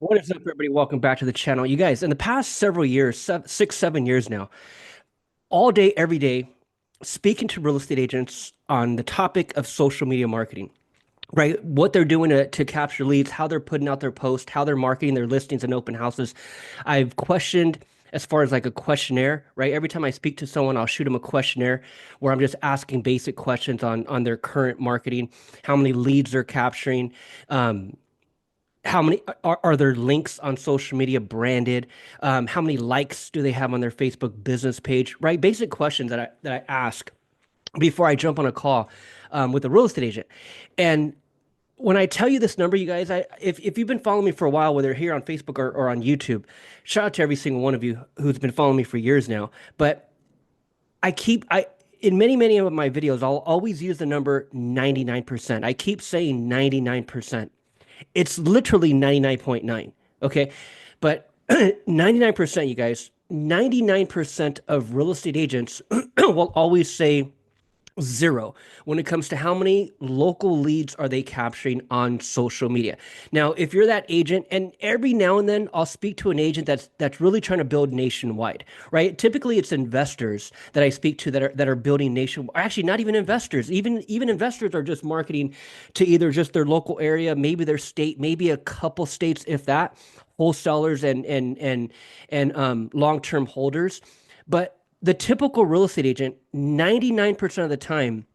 What is up, everybody? Welcome back to the channel. You guys, in the past several years, 6, 7 years now, all day, every day, speaking to real estate agents on the topic of social media marketing, right? What they're doing to capture leads, how they're putting out their posts, how they're marketing their listings and open houses. I've questioned as far as like a questionnaire, right? Every time I speak to someone, I'll shoot them a questionnaire where I'm just asking basic questions on their current marketing, how many leads they're capturing, how many are their links on social media branded, how many likes do they have on their Facebook business page, right? Basic questions that I ask before I jump on a call with a real estate agent. And when I tell you this number, you guys, if you've been following me for a while, whether here on Facebook or on YouTube, shout out to every single one of you who's been following me for years now. But I in many of my videos, I'll always use the number 99%. I keep saying 99%. It's literally 99.9. Okay. But 99%, you guys, 99% of real estate agents will always say zero when it comes to how many local leads are they capturing on social media. Now, if you're that agent, and every now and then I'll speak to an agent that's really trying to build nationwide, right? Typically, it's investors that I speak to that are building nationwide. Actually, not even investors. Even investors are just marketing to either just their local area, maybe their state, maybe a couple states, if that. Wholesalers and long-term holders, but the typical real estate agent, 99% of the time,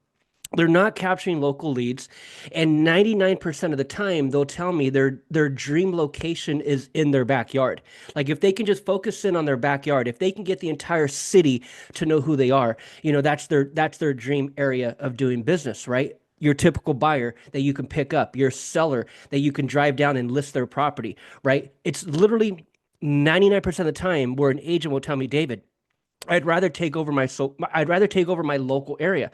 they're not capturing local leads. And 99% of the time, they'll tell me their dream location is in their backyard. Like if they can just focus in on their backyard, if they can get the entire city to know who they are, that's their dream area of doing business, right? Your typical buyer that you can pick up, your seller that you can drive down and list their property, right? It's literally 99% of the time where an agent will tell me, David, I'd rather take over my local area.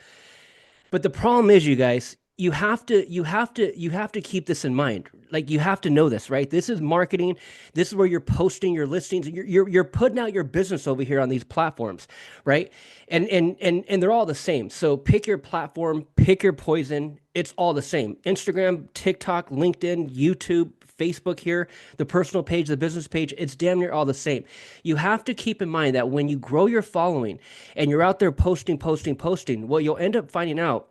But the problem is, you guys, you have to keep this in mind. Like you have to know this, right? This is marketing. This is where you're posting your listings. You're putting out your business over here on these platforms, right? And they're all the same. So pick your platform, pick your poison. It's all the same. Instagram, TikTok, LinkedIn, YouTube, Facebook here, the personal page, the business page, it's damn near all the same. You have to keep in mind that when you grow your following and you're out there posting, what you'll end up finding out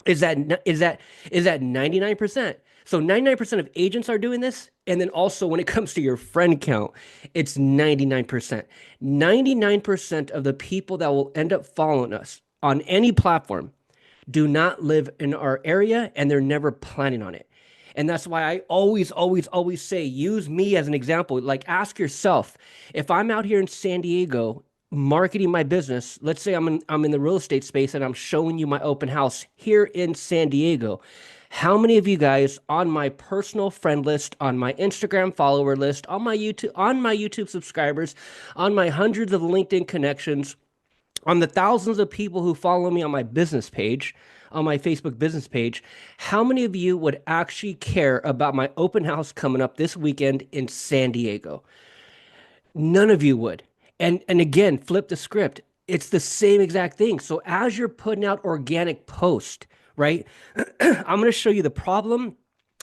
is that 99%. So 99% of agents are doing this. And then also when it comes to your friend count, it's 99%. 99% of the people that will end up following us on any platform do not live in our area and they're never planning on it. And that's why I always say use me as an example. Like ask yourself, if I'm out here in San Diego marketing my business, let's say I'm in the real estate space and I'm showing you my open house here in San Diego. How many of you guys on my personal friend list, on my Instagram follower list, on my YouTube subscribers, on my hundreds of LinkedIn connections, on the thousands of people who follow me on my business page, on my Facebook business page, how many of you would actually care about my open house coming up this weekend in San Diego? None of you would. And again, flip the script. It's the same exact thing. So as you're putting out organic post, right? I'm going to show you the problem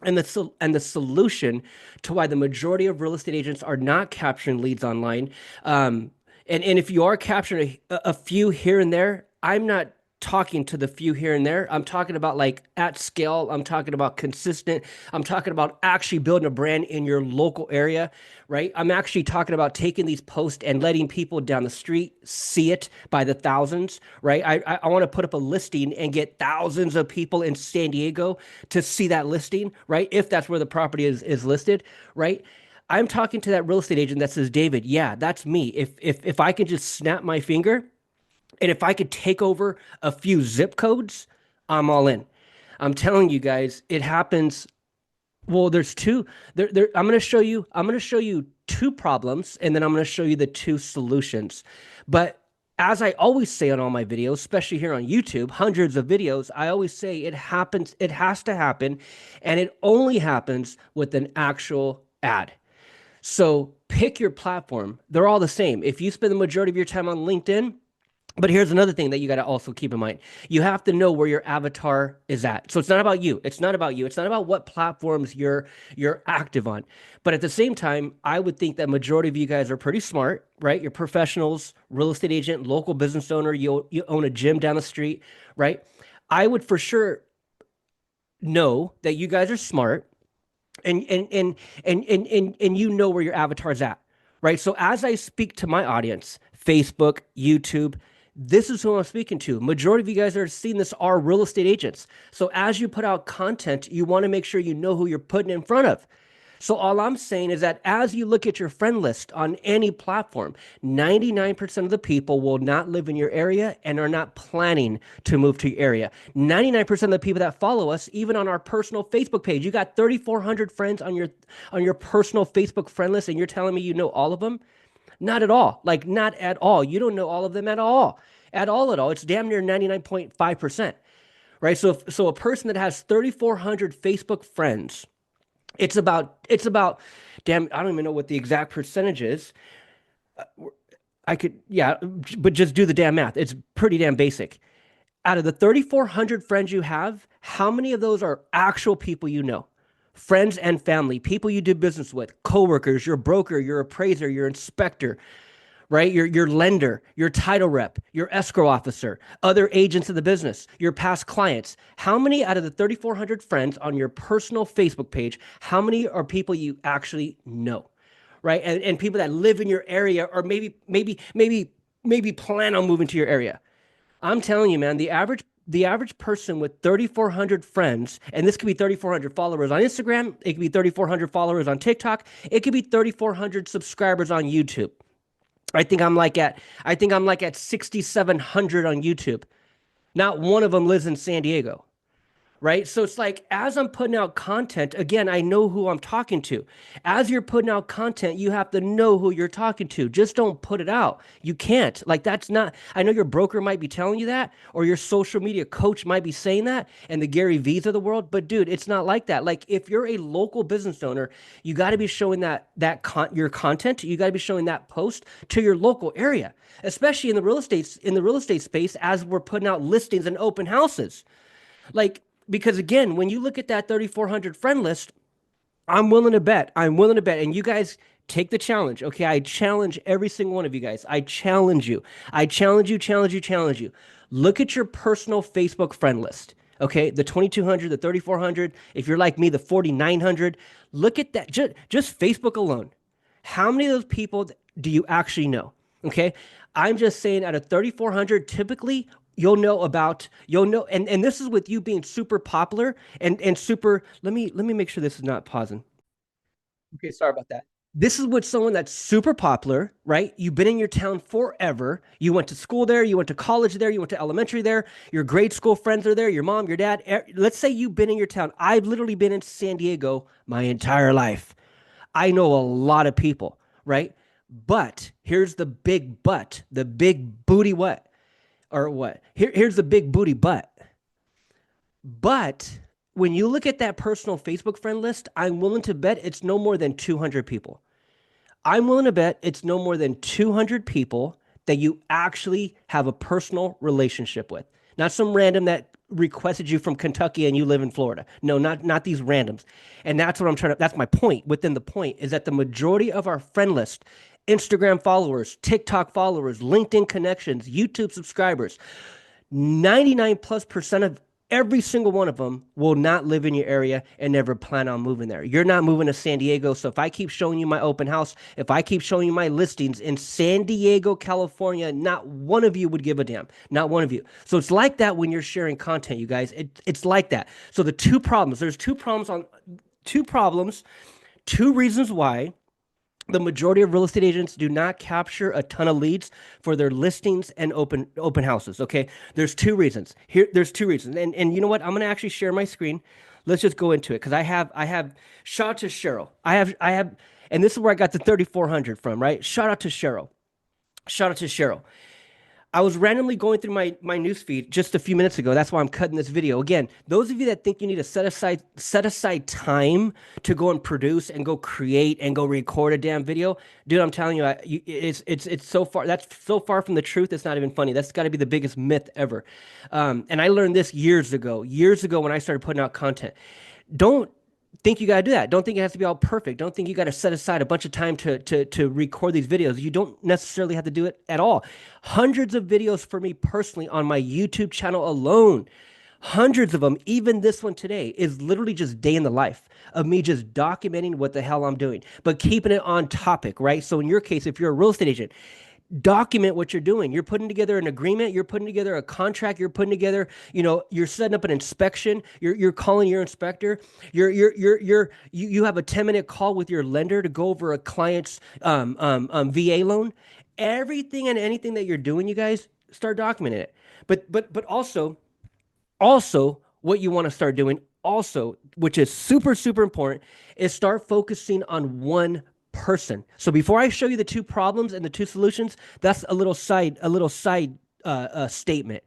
and the solution to why the majority of real estate agents are not capturing leads online. And if you are capturing a few here and there, I'm not talking to the few here and there. I'm talking about like at scale. I'm talking about consistent. I'm talking about actually building a brand in your local area, right? I'm actually talking about taking these posts and letting people down the street see it by the thousands, right? I want to put up a listing and get thousands of people in San Diego to see that listing, right? If that's where the property is listed, right? I'm talking to that real estate agent that says, David, yeah, that's me. If I can just snap my finger and if I could take over a few zip codes, I'm all in. I'm telling you guys, it happens. Well, there's two. I'm going to show you. I'm going to show you two problems, and then I'm going to show you the two solutions. But as I always say on all my videos, especially here on YouTube, hundreds of videos, I always say it happens. It has to happen, and it only happens with an actual ad. So pick your platform. They're all the same. If you spend the majority of your time on LinkedIn, But here's another thing that you got to also keep in mind. You have to know where your avatar is at. So it's not about you. It's not about you. It's not about what platforms you're active on. But at the same time, I would think that majority of you guys are pretty smart, right? You're professionals, real estate agent, local business owner, you own a gym down the street, right? I would for sure know that you guys are smart and you know where your avatar's at, right? So as I speak to my audience, Facebook, YouTube, this is who I'm speaking to. Majority of you guys that are seeing this are real estate agents. So as you put out content, you want to make sure you know who you're putting in front of. So all I'm saying is that as you look at your friend list on any platform, 99% of the people will not live in your area and are not planning to move to your area. 99% of the people that follow us, even on our personal Facebook page, you got 3,400 friends on your personal Facebook friend list, and you're telling me you know all of them? Not at all. Like not at all. You don't know all of them at all. At all at all. It's damn near 99.5%. Right? So a person that has 3,400 Facebook friends, it's about damn, I don't even know what the exact percentage is. I could, yeah, but just do the damn math. It's pretty damn basic. Out of the 3,400 friends you have, how many of those are actual people you know? Friends and family, people you do business with, coworkers, your broker, your appraiser, your inspector, right? Your lender, your title rep, your escrow officer, other agents of the business, your past clients. How many out of the 3,400 friends on your personal Facebook page, how many are people you actually know? Right? And people that live in your area or maybe plan on moving to your area. I'm telling you, man, the average person with 3,400 friends, and this could be 3,400 followers on Instagram, it could be 3,400 followers on TikTok, it could be 3,400 subscribers on YouTube. I think I'm like at 6,700 on YouTube. Not one of them lives in San Diego, right? So it's like as I'm putting out content, again, I know who I'm talking to. As you're putting out content, you have to know who you're talking to. Just don't put it out. You can't. Like that's not, I know your broker might be telling you that, or your social media coach might be saying that, and the Gary V's of the world, but dude, it's not like that. Like if you're a local business owner, you got to be showing your content, you got to be showing that post to your local area, especially in the real estate space as we're putting out listings and open houses. Like, because again, when you look at that 3,400 friend list, I'm willing to bet, and you guys take the challenge. Okay, I challenge every single one of you guys. I challenge you. I challenge you, challenge you, challenge you. Look at your personal Facebook friend list. Okay, the 2,200, the 3,400. If you're like me, the 4,900. Look at that. Just Facebook alone. How many of those people do you actually know? Okay. I'm just saying out of 3,400, typically you'll know, and this is with you being super popular and super, let me make sure this is not pausing. Okay, sorry about that. This is with someone that's super popular, right? You've been in your town forever. You went to school there, you went to college there, you went to elementary there, your grade school friends are there, your mom, your dad. Let's say you've been in your town. I've literally been in San Diego my entire life. I know a lot of people, right? But here's the big but, the big booty what? Or what? Here's the big booty but. But when you look at that personal Facebook friend list, I'm willing to bet it's no more than 200 people. I'm willing to bet it's no more than 200 people that you actually have a personal relationship with. Not some random that requested you from Kentucky and you live in Florida. No, not these randoms. And that's what I'm trying to that's my point within the point is that the majority of our friend list, Instagram followers, TikTok followers, LinkedIn connections, YouTube subscribers, 99 plus percent of every single one of them will not live in your area and never plan on moving there. You're not moving to San Diego. So if I keep showing you my open house, if I keep showing you my listings in San Diego, California, not one of you would give a damn. Not one of you. So it's like that when you're sharing content, you guys. It's like that. So the there's two problems, two reasons why the majority of real estate agents do not capture a ton of leads for their listings and open houses. Okay, there's two reasons, and you know what? I'm gonna actually share my screen. Let's just go into it because I have shout out to Cheryl. I have, and this is where I got the 3,400 from. Right? Shout out to Cheryl. Shout out to Cheryl. I was randomly going through my news feed just a few minutes ago. That's why I'm cutting this video. Again, those of you that think you need to set aside time to go and produce and go create and go record a damn video, dude, I'm telling you, it's so far, that's so far from the truth. It's not even funny. That's got to be the biggest myth ever. And I learned this years ago when I started putting out content. Don't think you got to do that. Don't think it has to be all perfect. Don't think you got to set aside a bunch of time to record these videos. You don't necessarily have to do it at all. Hundreds of videos for me personally on my YouTube channel alone. Hundreds of them, even this one today, is literally just day in the life of me just documenting what the hell I'm doing, but keeping it on topic, right? So in your case, if you're a real estate agent, document what you're doing. You're putting together an agreement, you're putting together a contract, you're putting together, you're setting up an inspection, you're calling your inspector, you have a 10-minute call with your lender to go over a client's VA loan. Everything and anything that you're doing, you guys, start documenting it. But also what you want to start doing also, which is super super important, is start focusing on one person. So before I show you the two problems and the two solutions, that's a little side statement.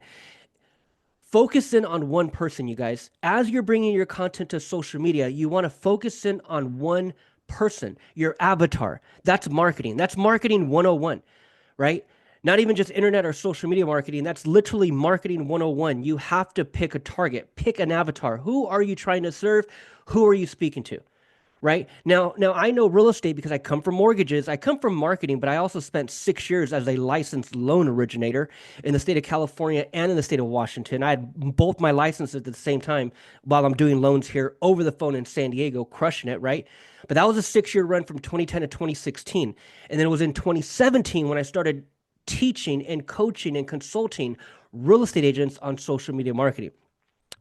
Focus in on one person, you guys. As you're bringing your content to social media, you want to focus in on one person, your avatar. That's marketing. That's marketing 101, right? Not even just internet or social media marketing. That's literally marketing 101. You have to pick a target, pick an avatar. Who are you trying to serve? Who are you speaking to? Right now, I know real estate because I come from mortgages. I come from marketing, but I also spent 6 years as a licensed loan originator in the state of California and in the state of Washington. I had both my licenses at the same time while I'm doing loans here over the phone in San Diego, crushing it, right? But that was a 6-year run from 2010 to 2016. And then it was in 2017 when I started teaching and coaching and consulting real estate agents on social media marketing.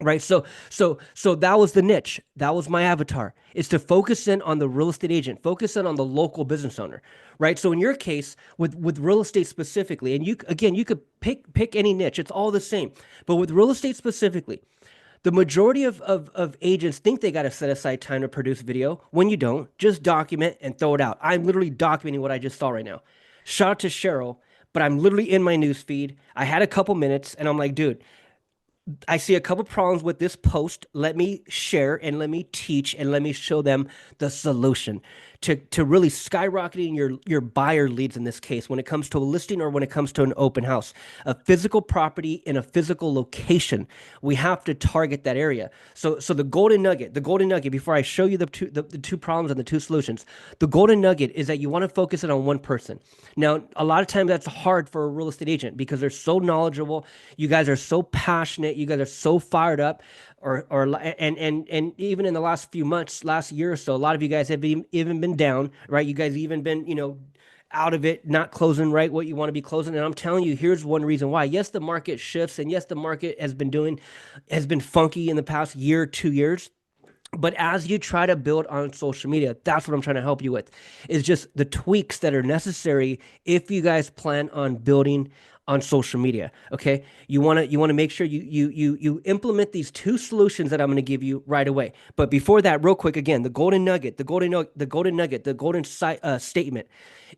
Right. So that was the niche. That was my avatar, is to focus in on the real estate agent, focus in on the local business owner. Right. So in your case, with real estate specifically, and you could pick any niche, it's all the same. But with real estate specifically, the majority of agents think they got to set aside time to produce video. When you don't, just document and throw it out. I'm literally documenting what I just saw right now. Shout out to Cheryl, but I'm literally in my news feed. I had a couple minutes and I'm like, dude, I see a couple problems with this post. Let me share and let me teach and let me show them the solution to really skyrocketing your buyer leads in this case when it comes to a listing or when it comes to an open house. A physical property in a physical location. We have to target that area. So the golden nugget, before I show you the two problems and the two solutions, the golden nugget is that you want to focus it on one person. Now, a lot of times that's hard for a real estate agent because they're so knowledgeable. You guys are so passionate. You guys are so fired up. And even in the last few months, last year or so, a lot of you guys have even been down, right? You guys even been, out of it, not closing right what you want to be closing. And I'm telling you, here's one reason why. Yes, the market shifts, and yes, the market has been funky in the past year, 2 years. But as you try to build on social media, that's what I'm trying to help you with, is just the tweaks that are necessary if you guys plan on building on social media. Okay, you want to make sure you implement these two solutions that I'm going to give you right away. But before that, real quick, again, the golden nugget, the golden statement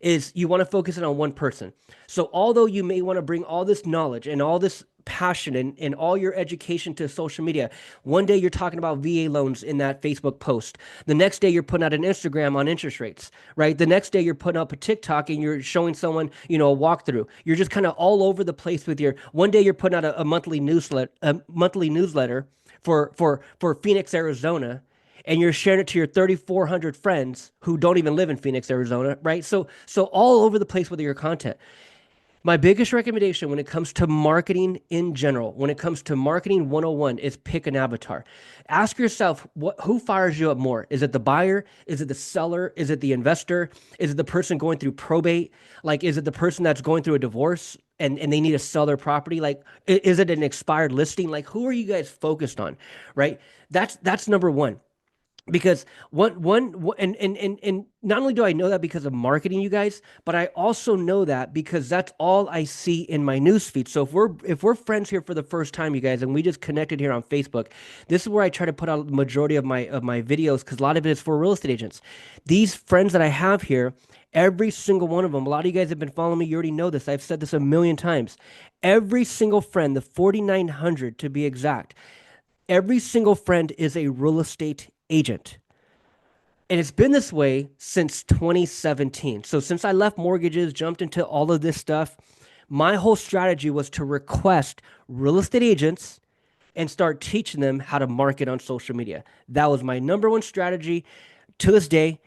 is you want to focus it on one person. So although you may want to bring all this knowledge and all this passion and all your education to social media. One day you're talking about VA loans in that Facebook post. The next day you're putting out an Instagram on interest rates, right? The next day you're putting up a TikTok and you're showing someone, a walkthrough. You're just kind of all over the place with one day you're putting out a monthly newsletter for Phoenix, Arizona, and you're sharing it to your 3,400 friends who don't even live in Phoenix, Arizona, right? So all over the place with your content. My biggest recommendation when it comes to marketing in general, when it comes to marketing 101, is pick an avatar. Ask yourself, who fires you up more? Is it the buyer? Is it the seller? Is it the investor? Is it the person going through probate? Like, is it the person that's going through a divorce and they need to sell their property? Like, is it an expired listing? Like, who are you guys focused on, right? That's number one. Because and not only do I know that because of marketing, you guys, but I also know that because that's all I see in my newsfeed. So if we're friends here for the first time, you guys, and we just connected here on Facebook, this is where I try to put out the majority of my videos because a lot of it is for real estate agents. These friends that I have here, every single one of them, a lot of you guys have been following me. You already know this. I've said this a million times. Every single friend, the 4,900 to be exact, every single friend is a real estate agent. And it's been this way since 2017. So since I left mortgages, jumped into all of this stuff, my whole strategy was to request real estate agents and start teaching them how to market on social media. That was my number one strategy to this day.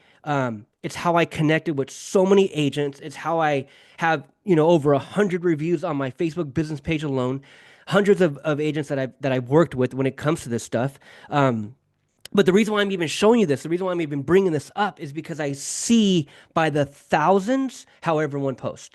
It's how I connected with so many agents. It's how I have, over 100 reviews on my Facebook business page alone, hundreds of agents that I've worked with when it comes to this stuff. But the reason why I'm even showing you this, the reason why I'm even bringing this up is because I see by the thousands how everyone posts.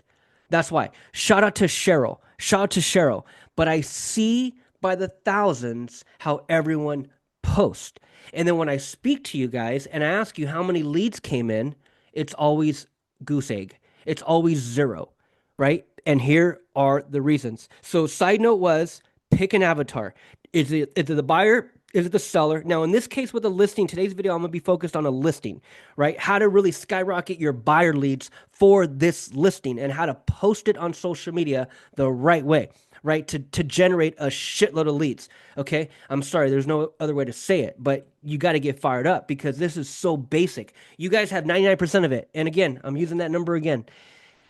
That's why. Shout out to Cheryl. Shout out to Cheryl. But I see by the thousands how everyone posts. And then when I speak to you guys and I ask you how many leads came in, it's always goose egg. It's always zero, right? And here are the reasons. So side note was pick an avatar. Is it the buyer? Is it the seller? Now, in this case with a listing, today's video, I'm going to be focused on a listing, right? How to really skyrocket your buyer leads for this listing and how to post it on social media the right way, right? To generate a shitload of leads, okay? I'm sorry, there's no other way to say it, but you got to get fired up because this is so basic. You guys have 99% of it. And again, I'm using that number again.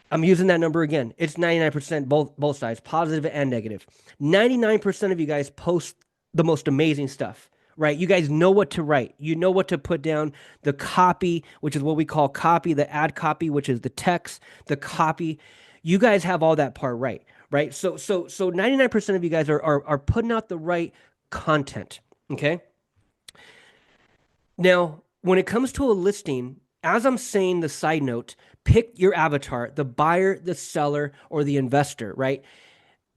It's 99% both sides, positive and negative. 99% of you guys post the most amazing stuff, right? You guys know what to write. You know what to put down. The copy, which is what we call copy, the ad copy, which is the text, the copy. You guys have all that part right, right? So 99% of you guys are putting out the right content, okay? Now, when it comes to a listing, as I'm saying the side note, pick your avatar, the buyer, the seller, or the investor, right?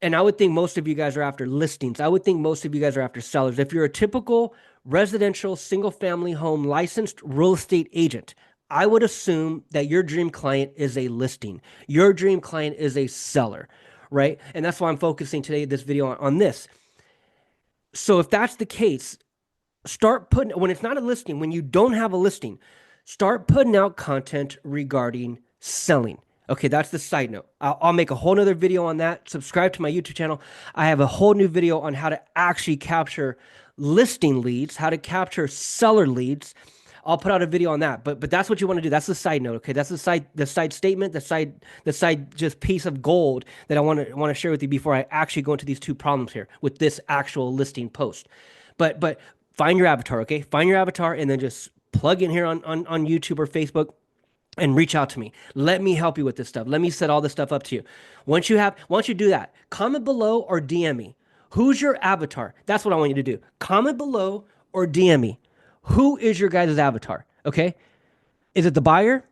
And I would think most of you guys are after listings. I would think most of you guys are after sellers. If you're a typical residential single family home licensed real estate agent, I would assume that your dream client is a listing. Your dream client is a seller, right? And that's why I'm focusing today this video on this. So if that's the case, start putting, when it's not a listing, when you don't have a listing, start putting out content regarding selling. Okay, that's the side note. I'll make a whole nother video on that. Subscribe to my YouTube channel. I have a whole new video on how to actually capture listing leads, how to capture seller leads. I'll put out a video on that. But that's what you want to do. That's the side note. Okay, that's the side statement, the side just piece of gold that I want to share with you before I actually go into these two problems here with this actual listing post. But find your avatar. Okay, find your avatar and then just plug in here on YouTube or Facebook and reach out to me. Let me help you with this stuff. Let me set all this stuff up to you. Once you do that, comment below or DM me. Who's your avatar? That's what I want you to do. Comment below or DM me. Who is your guys' avatar? Okay? Is it the buyer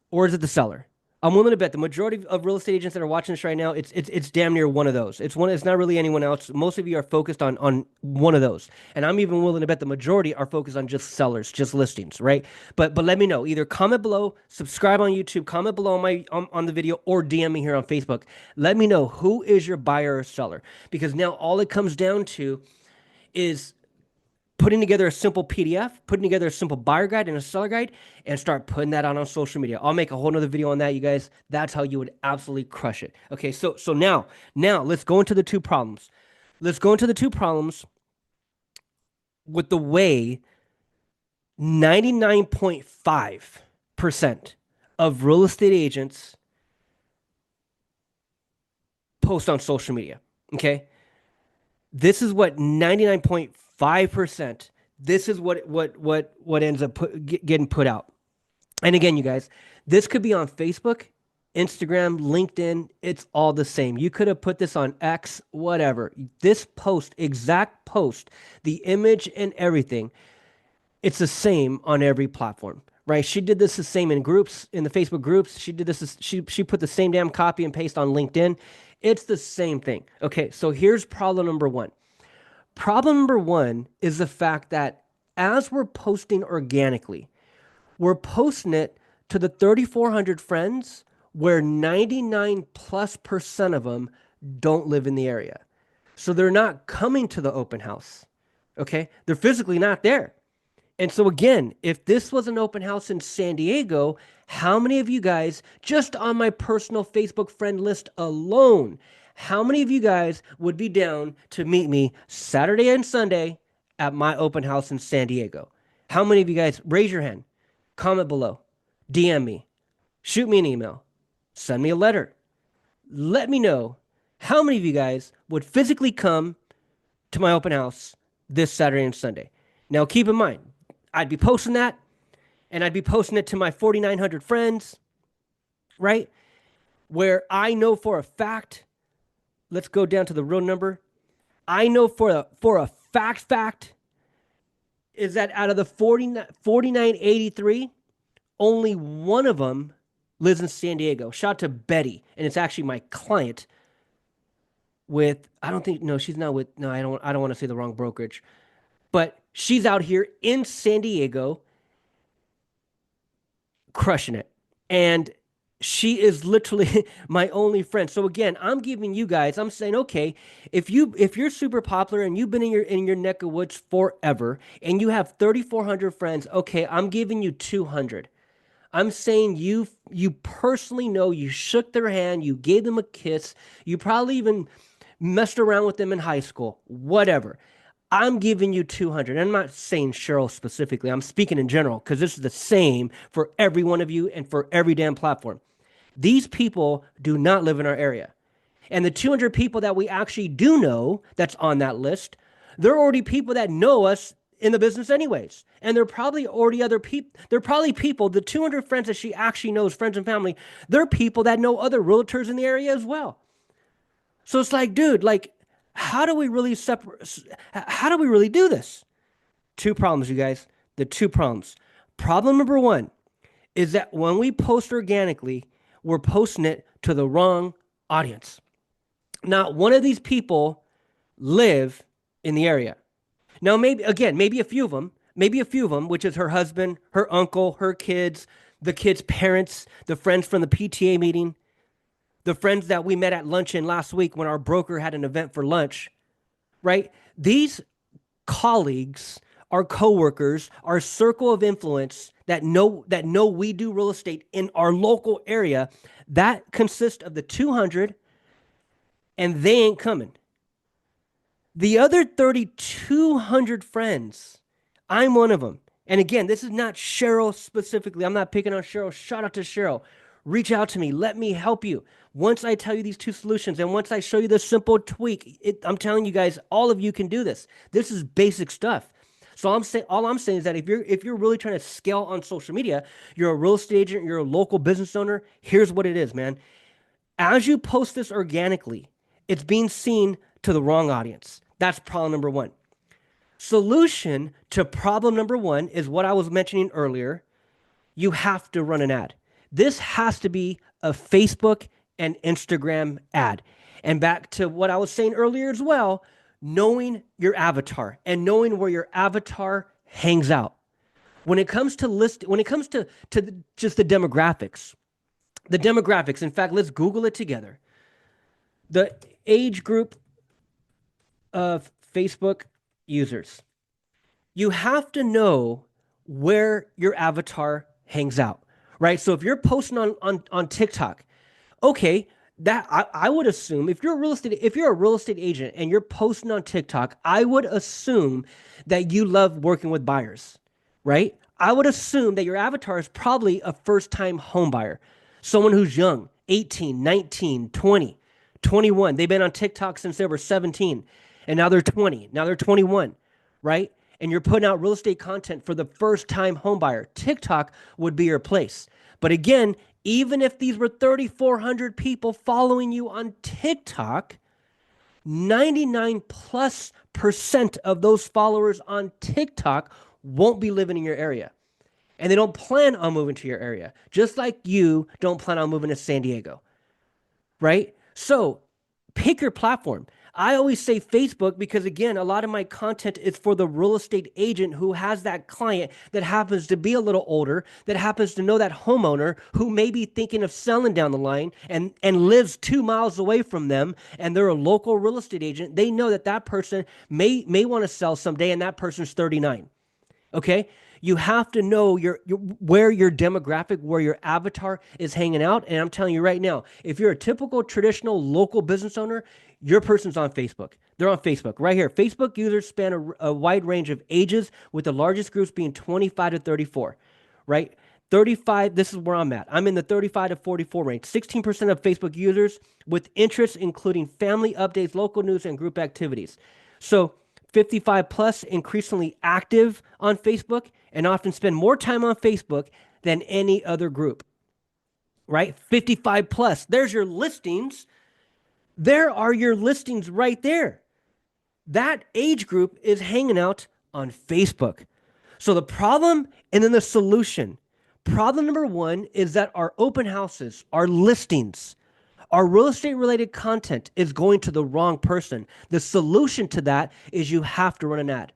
or is it the seller? I'm willing to bet the majority of real estate agents that are watching this right now, it's damn near one of those. It's not really anyone else. Most of you are focused on one of those. And I'm even willing to bet the majority are focused on just sellers, just listings, right? But let me know. Either comment below, subscribe on YouTube, comment below on the video, or DM me here on Facebook. Let me know who is your buyer or seller. Because now all it comes down to is putting together a simple PDF, putting together a simple buyer guide and a seller guide, and start putting that on social media. I'll make a whole nother video on that, you guys. That's how you would absolutely crush it. Okay, so now let's go into the two problems. Let's go into the two problems with the way 99.5% of real estate agents post on social media. Okay, this is what 99.5%. This is what ends up getting put out. And again, you guys, this could be on Facebook, Instagram, LinkedIn. It's all the same. You could have put this on X, whatever. This post, exact post, the image and everything, it's the same on every platform, right? She did this the same in groups, in the Facebook groups. She did this. She put the same damn copy and paste on LinkedIn. It's the same thing. Okay, so here's problem number one. Problem number one is the fact that as we're posting organically, we're posting it to the 3,400 friends where 99+% of them don't live in the area. So they're not coming to the open house. Okay? They're physically not there. And so again, if this was an open house in San Diego, how many of you guys, just on my personal Facebook friend list alone, How many of you guys would be down to meet me Saturday and Sunday at my open house in San Diego? How many of you guys, raise your hand, comment below, DM me, shoot me an email, send me a letter. Let me know how many of you guys would physically come to my open house this Saturday and Sunday. Now, keep in mind, I'd be posting that and I'd be posting it to my 4,900 friends, right? Where I know for a fact, let's go down to the real number. I know for a fact is that out of the 4,983, only one of them lives in San Diego. Shout out to Betty, and it's actually my client with, I don't think, no, she's not with, no, I don't want to say the wrong brokerage, but she's out here in San Diego crushing it. And she is literally my only friend. So again, I'm giving you guys, I'm saying, okay, if you're super popular and you've been in your neck of woods forever and you have 3,400 friends, okay, I'm giving you 200. I'm saying you personally know, you shook their hand, you gave them a kiss, you probably even messed around with them in high school, whatever. I'm giving you 200. And I'm not saying Cheryl specifically. I'm speaking in general because this is the same for every one of you and for every damn platform. These people do not live in our area. And the 200 people that we actually do know that's on that list, they're already people that know us in the business anyways. And they're probably already other people. They're probably people, the 200 friends that she actually knows, friends and family, they're people that know other realtors in the area as well. So it's like, dude, like, how do we really separate? How do we really do this? Two problems, you guys. The two problems. Problem number one is that when we post organically, we're posting it to the wrong audience. Not one of these people live in the area. Now, maybe a few of them, which is her husband, her uncle, her kids, the kids' parents, the friends from the PTA meeting, the friends that we met at luncheon last week when our broker had an event for lunch, right? These colleagues, our coworkers, our circle of influence that know we do real estate in our local area, that consists of the 200, and they ain't coming. The other 3,200 friends, I'm one of them. And again, this is not Cheryl specifically. I'm not picking on Cheryl. Shout out to Cheryl. Reach out to me. Let me help you. Once I tell you these two solutions and once I show you this simple tweak, I'm telling you guys, all of you can do this. This is basic stuff. So all I'm saying is that if you're really trying to scale on social media, you're a real estate agent, you're a local business owner, here's what it is, man. As you post this organically, it's being seen to the wrong audience. That's problem number one. Solution to problem number one is what I was mentioning earlier. You have to run an ad. This has to be a Facebook and Instagram ad. And back to what I was saying earlier as well, knowing your avatar and knowing where your avatar hangs out. When it comes to just the demographics, in fact, let's Google it together. The age group of Facebook users. You have to know where your avatar hangs out, right? So if you're posting on TikTok, okay, that I would assume if you're a real estate agent and you're posting on TikTok, I would assume that you love working with buyers, right? I would assume that your avatar is probably a first-time home buyer, someone who's young, 18, 19, 20, 21. They've been on TikTok since they were 17, and now they're 20. Now they're 21, right? And you're putting out real estate content for the first-time home buyer. TikTok would be your place. But again, even if these were 3,400 people following you on TikTok, 99+% of those followers on TikTok won't be living in your area. And they don't plan on moving to your area, just like you don't plan on moving to San Diego, right? So pick your platform. I always say Facebook because, again, a lot of my content is for the real estate agent who has that client that happens to be a little older, that happens to know that homeowner who may be thinking of selling down the line and lives 2 miles away from them, and they're a local real estate agent. They know that person may want to sell someday, and that person's 39. Okay? You have to know where your demographic, where your avatar is hanging out. And I'm telling you right now, if you're a typical traditional local business owner, your person's on Facebook. They're on Facebook right here. Facebook users span a wide range of ages, with the largest groups being 25 to 34, right? 35, this is where I'm at. I'm in the 35 to 44 range. 16% of Facebook users with interests including family updates, local news, and group activities. So 55 plus, increasingly active on Facebook and often spend more time on Facebook than any other group, right? 55 plus. There's your listings. There are your listings right there. That age group is hanging out on Facebook. So the problem and then the solution. Problem number one is that our open houses, our listings, our real estate related content is going to the wrong person. The solution to that is you have to run an ad.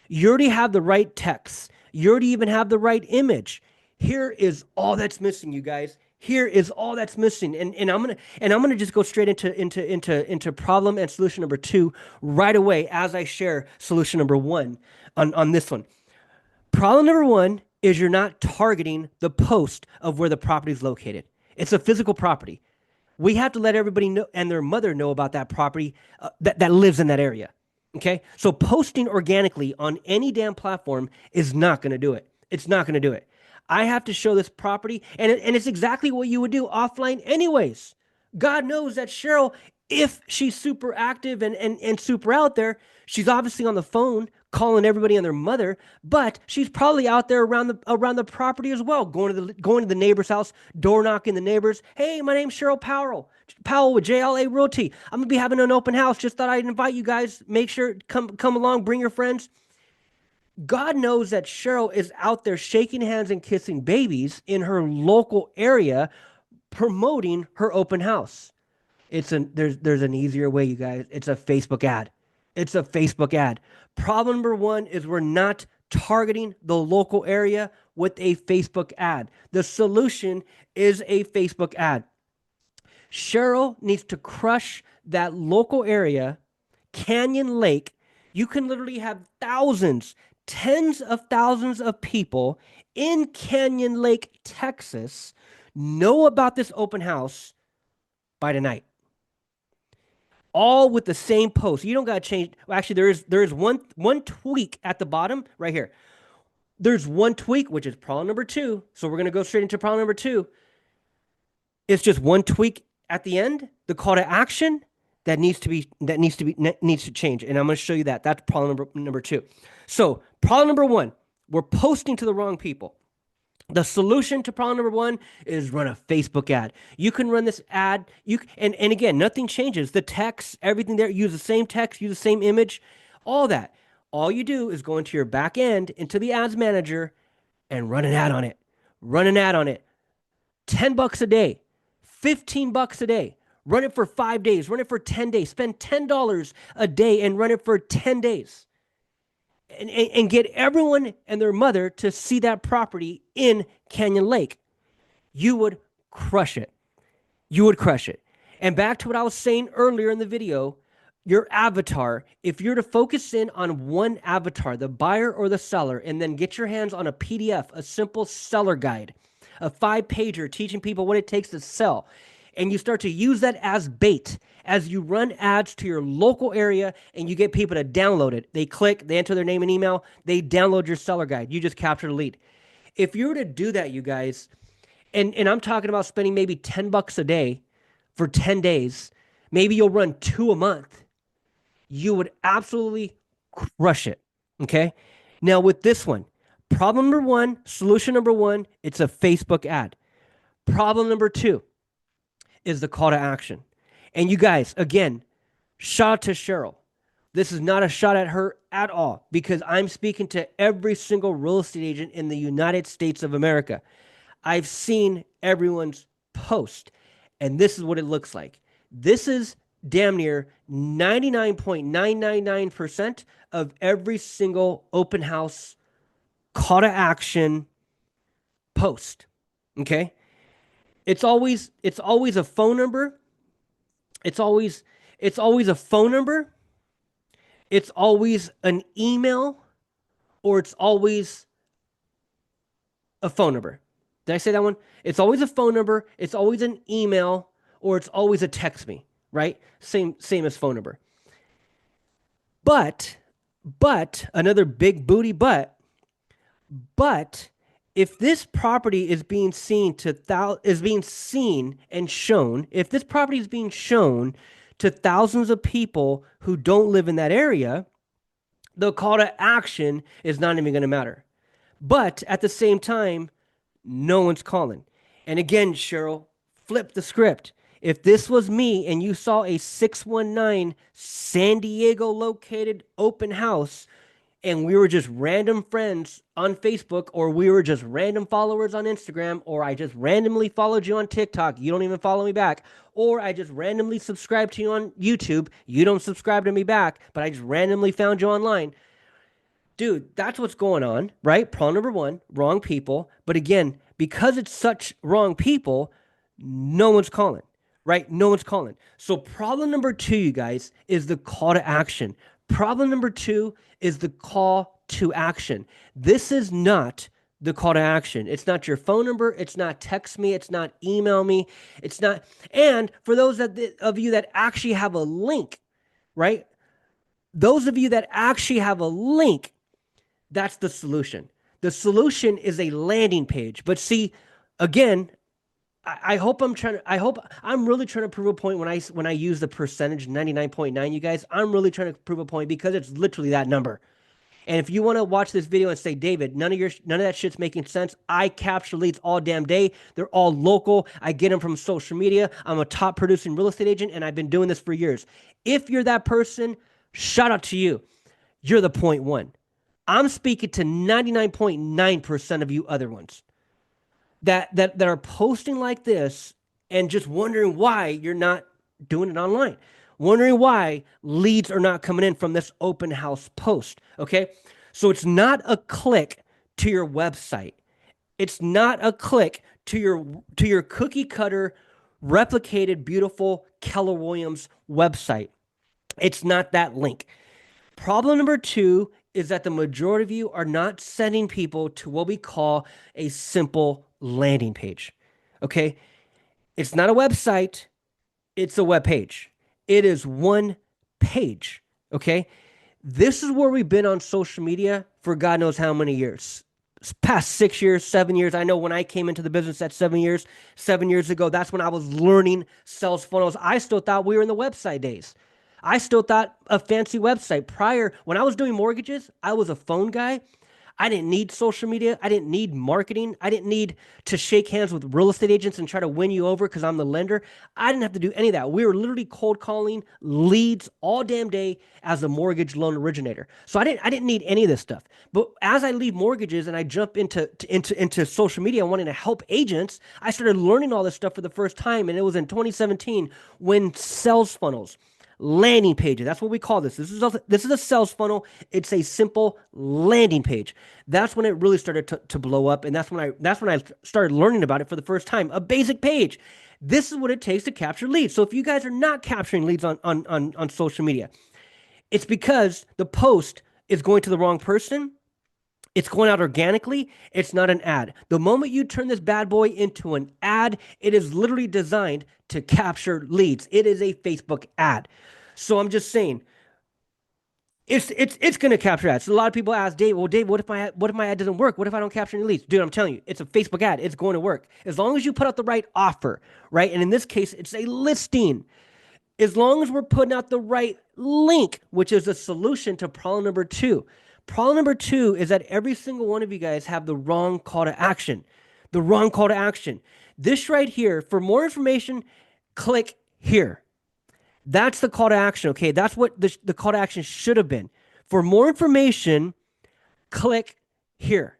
You already have the right text. You already even have the right image. Here is all that's missing, you guys. Here is all that's missing. And I'm gonna just go straight into problem and solution number two right away as I share solution number one on this one. Problem number one is you're not targeting the post of where the property is located. It's a physical property. We have to let everybody know and their mother know about that property that lives in that area. Okay. So posting organically on any damn platform is not going to do it. It's not going to do it. I have to show this property, and it's exactly what you would do offline, anyways. God knows that Cheryl, if she's super active and super out there, she's obviously on the phone calling everybody and their mother, but she's probably out there around the property as well, going to the neighbor's house, door knocking the neighbors. Hey, my name's Cheryl Powell with JLA Realty. I'm gonna be having an open house. Just thought I'd invite you guys. Make sure come along, bring your friends. God knows that Cheryl is out there shaking hands and kissing babies in her local area, promoting her open house. There's an easier way, you guys. It's a Facebook ad. It's a Facebook ad. Problem number one is we're not targeting the local area with a Facebook ad. The solution is a Facebook ad. Cheryl needs to crush that local area, Canyon Lake. You can literally have thousands, tens of thousands of people in Canyon Lake, Texas, know about this open house by tonight. All with the same post. You don't got to change. Well, actually, there is one tweak at the bottom right here. There's one tweak, which is problem number two. So we're going to go straight into problem number two. It's just one tweak at the end, the call to action that needs to change. And I'm going to show you that. That's problem number two. So problem number one, we're posting to the wrong people. The solution to problem number one is run a Facebook ad. You can run this ad. And again, nothing changes. The text, everything there, use the same text, use the same image, all that. All you do is go into your back end, into the ads manager, and run an ad on it. Run an ad on it. $10 a day, $15 a day. Run it for 5 days. Run it for 10 days. Spend $10 a day and run it for 10 days. And get everyone and their mother to see that property in Canyon Lake. You would crush it. You would crush it. And back to what I was saying earlier in the video, your avatar, if you're to focus in on one avatar, the buyer or the seller, and then get your hands on a PDF, a simple seller guide, a 5-pager teaching people what it takes to sell, and you start to use that as bait as you run ads to your local area and you get people to download it. They click, they enter their name and email, they download your seller guide. You just captured a lead. If you were to do that, you guys, and I'm talking about spending maybe $10 a day for 10 days, maybe you'll run 2 a month, you would absolutely crush it. Okay. Now with this one, problem number one, solution number one, it's a Facebook ad. Problem number two is the call to action. And you guys, again, shout out to Cheryl. This is not a shot at her at all because I'm speaking to every single real estate agent in the United States of America. I've seen everyone's post, and this is what it looks like. This is damn near 99.999% of every single open house call to action post. Okay? It's always a phone number. It's always a phone number. It's always an email, or it's always A phone number. Did I say that one? It's always a phone number, it's always an email, or it's always a text me, right? Same as phone number. But another big booty but if this property is being seen is being seen and shown, if this property is being shown to thousands of people who don't live in that area, the call to action is not even going to matter. But at the same time, no one's calling. And again, Cheryl, flip the script. If this was me and you saw a 619 San Diego located open house and we were just random friends on Facebook, or we were just random followers on Instagram, or I just randomly followed you on TikTok, you don't even follow me back, or I just randomly subscribed to you on YouTube, you don't subscribe to me back, but I just randomly found you online. Dude, that's what's going on, right? Problem number one, wrong people. But again, because it's such wrong people, no one's calling, right? No one's calling. So problem number two, you guys, is the call to action. Problem number two is the call to action. This is not the call to action. It's not your phone number. It's not text me. It's not email me. It's not. And for those of you that actually have a link, right? Those of you that actually have a link, that's the solution. The solution is a landing page. But see, again, I hope I'm really trying to prove a point when I use the percentage 99.9, you guys. I'm really trying to prove a point because it's literally that number. And if you want to watch this video and say, David, none of that shit's making sense. I capture leads all damn day. They're all local. I get them from social media. I'm a top producing real estate agent and I've been doing this for years. If you're that person, shout out to you. You're the point one. I'm speaking to 99.9% of you other ones that are posting like this and just wondering why you're not doing it online, wondering why leads are not coming in from this open house post. Okay. So it's not a click to your website. It's not a click to your cookie cutter replicated beautiful Keller Williams website. It's not that link. Problem number two is that the majority of you are not sending people to what we call a simple landing page. Okay? It's not a website, it's a web page. It is one page. Okay? This is where we've been on social media for God knows how many years. Past 6 years, 7 years. I know when I came into the business at 7 years ago, that's when I was learning sales funnels. I still thought we were in the website days. I still thought a fancy website. Prior, when I was doing mortgages, I was a phone guy. I didn't need social media. I didn't need marketing. I didn't need to shake hands with real estate agents and try to win you over because I'm the lender. I didn't have to do any of that. We were literally cold calling leads all damn day as a mortgage loan originator. So I didn't need any of this stuff. But as I leave mortgages and I jump into social media and wanting to help agents, I started learning all this stuff for the first time. And it was in 2017 when sales funnels, landing pages. That's what we call this. This is a sales funnel. It's a simple landing page. That's when it really started to blow up, and that's when I started learning about it for the first time. A basic page. This is what it takes to capture leads. So if you guys are not capturing leads on social media, it's because the post is going to the wrong person. It's going out organically. It's not an ad. The moment you turn this bad boy into an ad, it is literally designed to capture leads. It is a Facebook ad. So I'm just saying, it's going to capture ads. So a lot of people ask Dave, well, Dave, what if my ad doesn't work? What if I don't capture any leads? Dude, I'm telling you, it's a Facebook ad. It's going to work as long as you put out the right offer, right? And in this case, it's a listing. As long as we're putting out the right link, which is a solution to problem number two. Problem number two is that every single one of you guys have the wrong call to action. The wrong call to action. This right here, for more information, click here. That's the call to action, okay? That's what the call to action should have been. For more information, click here.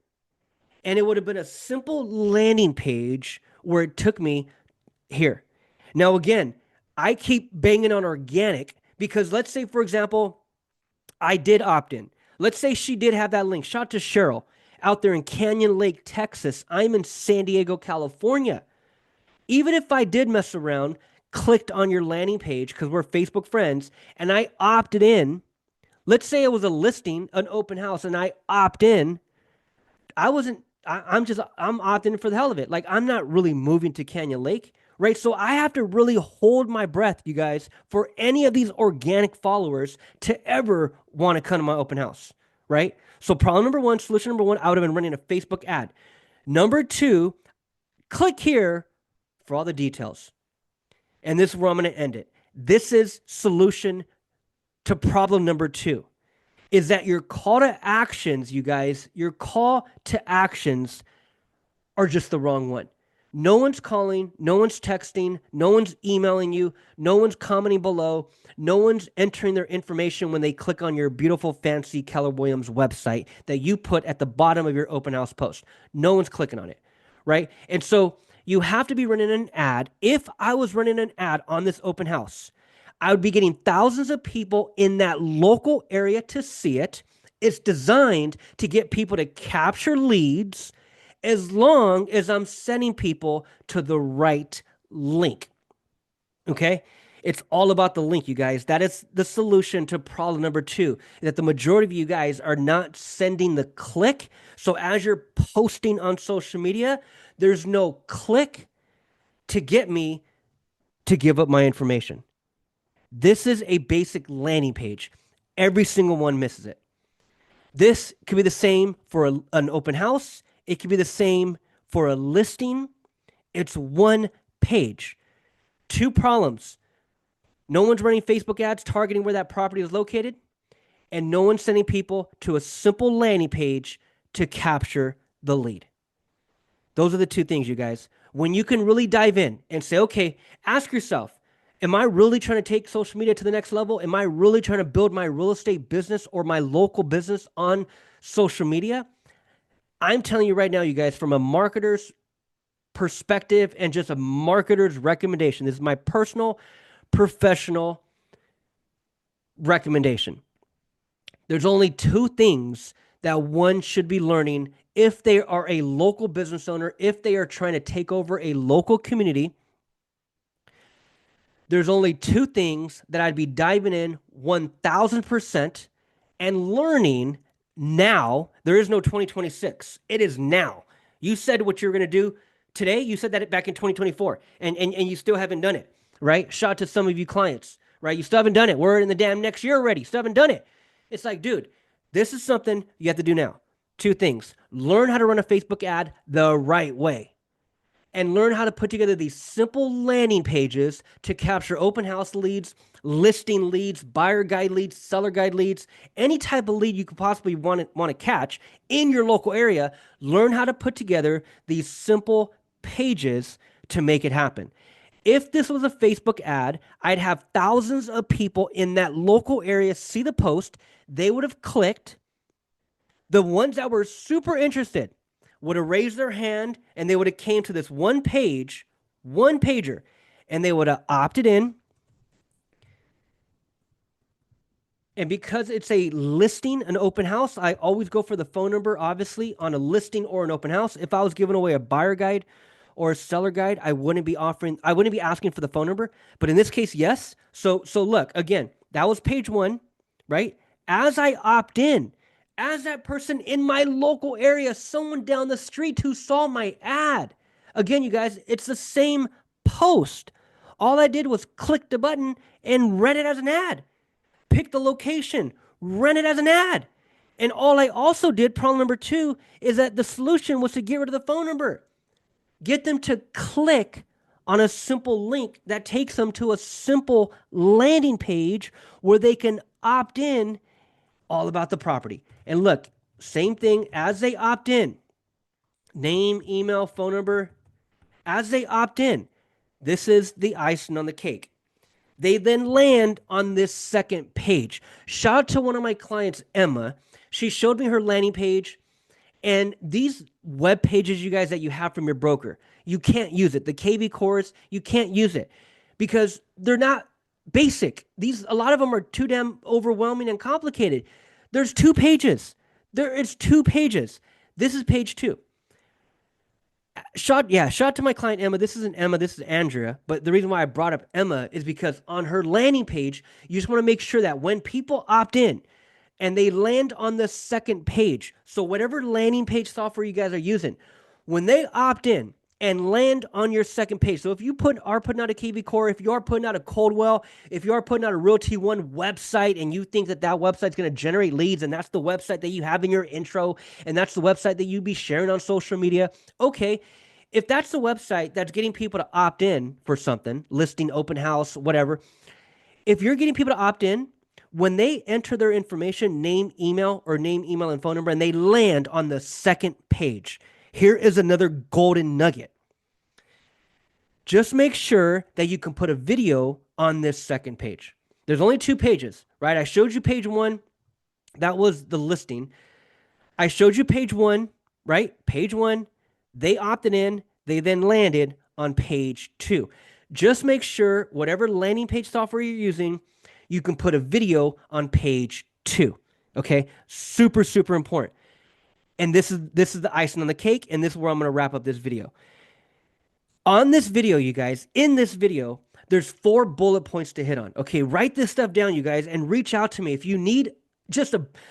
And it would have been a simple landing page where it took me here. Now, again, I keep banging on organic because let's say, for example, I did opt in. Let's say she did have that link. Shout out to Cheryl out there in Canyon Lake, Texas. I'm in San Diego, California. Even if I did mess around, clicked on your landing page because we're Facebook friends, and I opted in, let's say it was a listing, an open house, and I opt in, I I'm opting for the hell of it. Like, I'm not really moving to Canyon Lake, right? So I have to really hold my breath, you guys, for any of these organic followers to ever want to come to my open house, right? So problem number one, solution number one, I would have been running a Facebook ad. Number two, click here for all the details. And this is where I'm going to end it. This is solution to problem number two, is that your call to actions, you guys, your call to actions are just the wrong one. No one's calling, no one's texting, no one's emailing you, no one's commenting below, no one's entering their information when they click on your beautiful, fancy Keller Williams website that you put at the bottom of your open house post. No one's clicking on it, right? And so you have to be running an ad. If I was running an ad on this open house, I would be getting thousands of people in that local area to see it. It's designed to get people to capture leads as long as I'm sending people to the right link. Okay? It's all about the link, you guys. That is the solution to problem number two, that the majority of you guys are not sending the click. So as you're posting on social media, there's no click to get me to give up my information. This is a basic landing page. Every single one misses it. This could be the same for an open house. It could be the same for a listing. It's one page. Two problems. No one's running Facebook ads targeting where that property is located, and no one's sending people to a simple landing page to capture the lead. Those are the two things, you guys. When you can really dive in and say, okay, ask yourself, am I really trying to take social media to the next level? Am I really trying to build my real estate business or my local business on social media? I'm telling you right now, you guys, from a marketer's perspective and just a marketer's recommendation, this is my personal, professional recommendation. There's only two things that one should be learning if they are a local business owner, if they are trying to take over a local community. There's only two things that I'd be diving in 1000% and learning now. There is no 2026. It is now. You said what you're going to do today. You said that back in 2024, and you still haven't done it, right? Shout out to some of you clients, right? You still haven't done it. We're in the damn next year already. Still haven't done it. It's like, dude, this is something you have to do now. Two things. Learn how to run a Facebook ad the right way, and learn how to put together these simple landing pages to capture open house leads, listing leads, buyer guide leads, seller guide leads, any type of lead you could possibly want to catch in your local area. Learn how to put together these simple pages to make it happen. If this was a Facebook ad, I'd have thousands of people in that local area see the post. They would have clicked. The ones that were super interested would have raised their hand, and they would have came to this one page, one pager, and they would have opted in. And because it's a listing, an open house, I always go for the phone number, obviously, on a listing or an open house. If I was giving away a buyer guide or a seller guide, I wouldn't be asking for the phone number. But in this case, yes. So look, again, that was page one, right? As I opt in, as that person in my local area, someone down the street who saw my ad. Again, you guys, it's the same post. All I did was click the button and read it as an ad. Pick the location, run it as an ad. And all I also did, problem number two, is that the solution was to get rid of the phone number. Get them to click on a simple link that takes them to a simple landing page where they can opt in all about the property. And look, same thing as they opt in. Name, email, phone number. As they opt in, this is the icing on the cake. They then land on this second page. Shout out to one of my clients, Emma. She showed me her landing page. And these web pages, you guys, that you have from your broker, you can't use it. The KV cores, you can't use it because they're not basic. A lot of them are too damn overwhelming and complicated. There's two pages. It's two pages. This is page two. Shout out to my client, Emma. This isn't Emma, this is Andrea. But the reason why I brought up Emma is because on her landing page, you just want to make sure that when people opt in, and they land on the second page. So whatever landing page software you guys are using, when they opt in and land on your second page. So if you are putting out a KV Core, if you are putting out a Coldwell, if you are putting out a Realty One website and you think that website's going to generate leads and that's the website that you have in your intro and that's the website that you be sharing on social media, okay. If that's the website that's getting people to opt in for something, listing, open house, whatever, if you're getting people to opt in, when they enter their information, name, email, and phone number, and they land on the second page, here is another golden nugget. Just make sure that you can put a video on this second page. There's only 2 pages, right? I showed you page 1. That was the listing. I showed you page 1, right? Page 1. They opted in. They then landed on page 2. Just make sure whatever landing page software you're using, you can put a video on page 2. Okay? Super, super important. And this is the icing on the cake, and this is where I'm going to wrap up this video. On this video, you guys, in this video, there's 4 bullet points to hit on. Okay, write this stuff down, you guys, and reach out to me if you need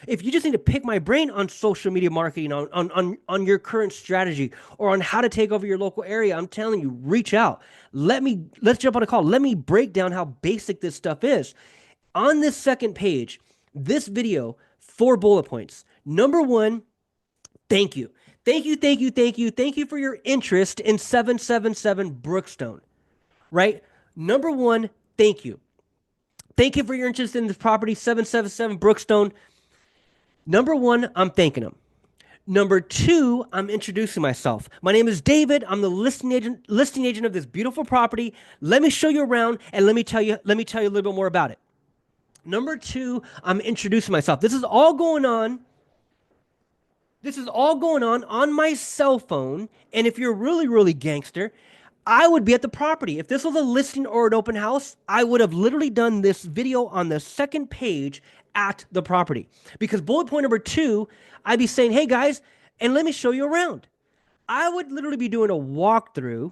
if you just need to pick my brain on social media marketing, on your current strategy, or on how to take over your local area. I'm telling you, reach out. Let's jump on a call. Let me break down how basic this stuff is. On this second page, this video, 4 bullet points. Number 1, thank you. Thank you for your interest in 777 Brookstone, right? Number 1, thank you. Thank you for your interest in this property, 777 Brookstone. Number 1, I'm thanking them. Number 2, I'm introducing myself. My name is David. I'm the listing agent of this beautiful property. Let me show you around and let me tell you a little bit more about it. Number 2, I'm introducing myself. This is all going on on my cell phone. And if you're really, really gangster, I would be at the property. If this was a listing or an open house, I would have literally done this video on the second page at the property. Because bullet point number 2, I'd be saying, hey guys, and let me show you around. I would literally be doing a walkthrough.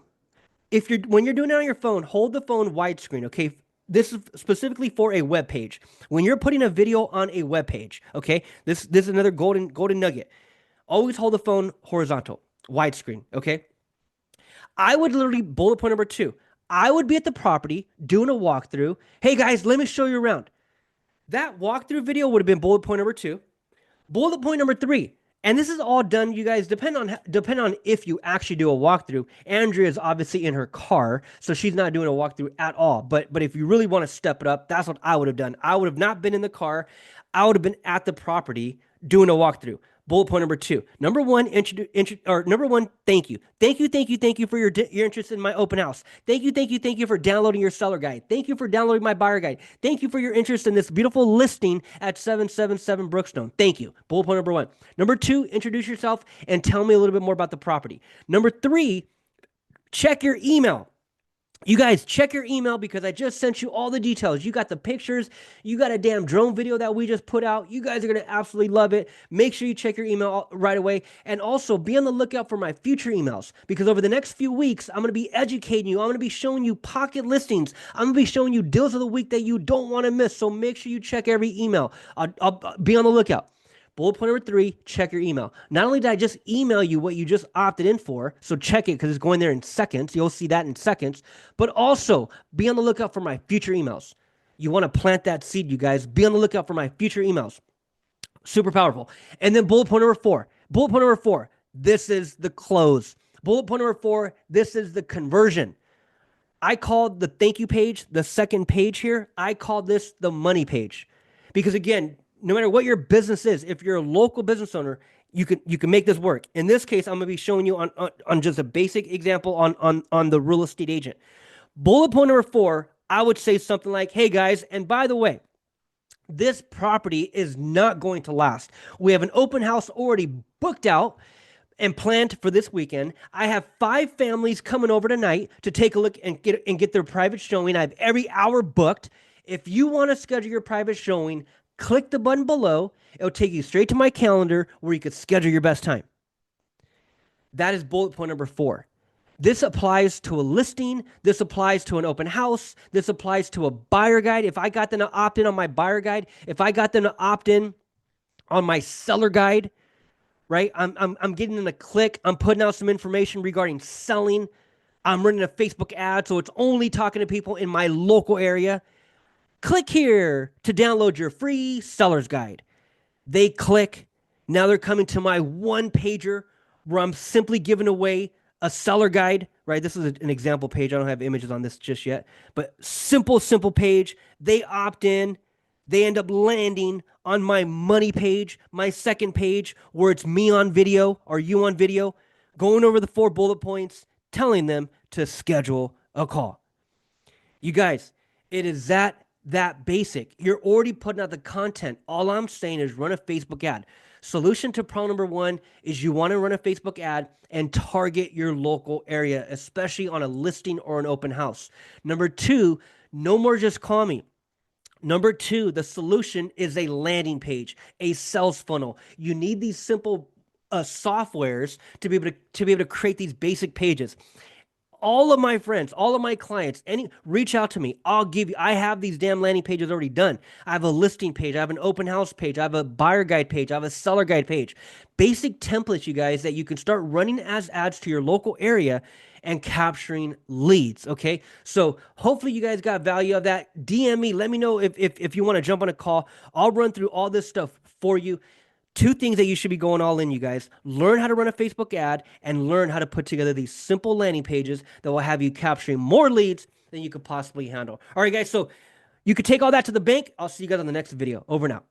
When you're doing it on your phone, hold the phone widescreen, okay? This is specifically for a web page. When you're putting a video on a web page, okay? This is another golden nugget. Always hold the phone horizontal, widescreen, okay? I would literally, bullet point number 2, I would be at the property doing a walkthrough. Hey guys, let me show you around. That walkthrough video would have been bullet point number 2. Bullet point number 3, and this is all done, you guys, depend on if you actually do a walkthrough. Andrea is obviously in her car, so she's not doing a walkthrough at all. But if you really want to step it up, that's what I would have done. I would have not been in the car. I would have been at the property doing a walkthrough. Bullet point number 2. Number 1, thank you. Thank you for your interest in my open house. Thank you for downloading your seller guide. Thank you for downloading my buyer guide. Thank you for your interest in this beautiful listing at 777 Brookstone. Thank you. Bullet point number 1. Number 2, introduce yourself and tell me a little bit more about the property. Number 3, check your email. You guys, check your email because I just sent you all the details. You got the pictures. You got a damn drone video that we just put out. You guys are going to absolutely love it. Make sure you check your email right away. And also be on the lookout for my future emails because over the next few weeks, I'm going to be educating you. I'm going to be showing you pocket listings. I'm going to be showing you deals of the week that you don't want to miss. So make sure you check every email. I'll be on the lookout. Bullet point number 3, check your email. Not only did I just email you what you just opted in for, so check it because it's going there in seconds. You'll see that in seconds. But also, be on the lookout for my future emails. You want to plant that seed, you guys. Be on the lookout for my future emails. Super powerful. And then bullet point number 4. Bullet point number 4, this is the close. Bullet point number 4, this is the conversion. I called the thank you page, the second page here, I called this the money page. Because again, no matter what your business is, if you're a local business owner, you can make this work. In this case, I'm going to be showing you on just a basic example on the real estate agent. Bullet point number 4, I would say something like, hey guys, and by the way, this property is not going to last. We have an open house already booked out and planned for this weekend. I have 5 families coming over tonight to take a look and get their private showing. I have every hour booked. If you want to schedule your private showing, click the button below. It'll take you straight to my calendar where you could schedule your best time. That is bullet point number 4. This applies to a listing. This applies to an open house. This applies to a buyer guide. If I got them to opt in on my buyer guide, if I got them to opt in on my seller guide, right? I'm getting them to click. I'm putting out some information regarding selling. I'm running a Facebook ad, so it's only talking to people in my local area. Click here to download your free seller's guide. They click. Now they're coming to my one pager where I'm simply giving away a seller guide, right? This is an example page. I don't have images on this just yet, but simple page. They opt in. They end up landing on my money page, my second page, where it's me on video or you on video, going over the 4 bullet points, telling them to schedule a call. You guys, it is that basic. You're already putting out the content. All I'm saying is run a Facebook ad. Solution to problem number one is you want to run a Facebook ad and target your local area, especially on a listing or an open house. Number two, no more just call me. Number two, the solution is a landing page, a sales funnel. You need these simple softwares to be able to create these basic pages. All of my friends, all of my clients, reach out to me. I have these damn landing pages already done. I have a listing page, I have an open house page, I have a buyer guide page, I have a seller guide page. Basic templates, you guys, that you can start running as ads to your local area and capturing leads. Okay. So hopefully you guys got value of that. DM me. Let me know if you want to jump on a call. I'll run through all this stuff for you. 2 things that you should be going all in, you guys. Learn how to run a Facebook ad and learn how to put together these simple landing pages that will have you capturing more leads than you could possibly handle. All right, guys. So you could take all that to the bank. I'll see you guys on the next video. Over and out.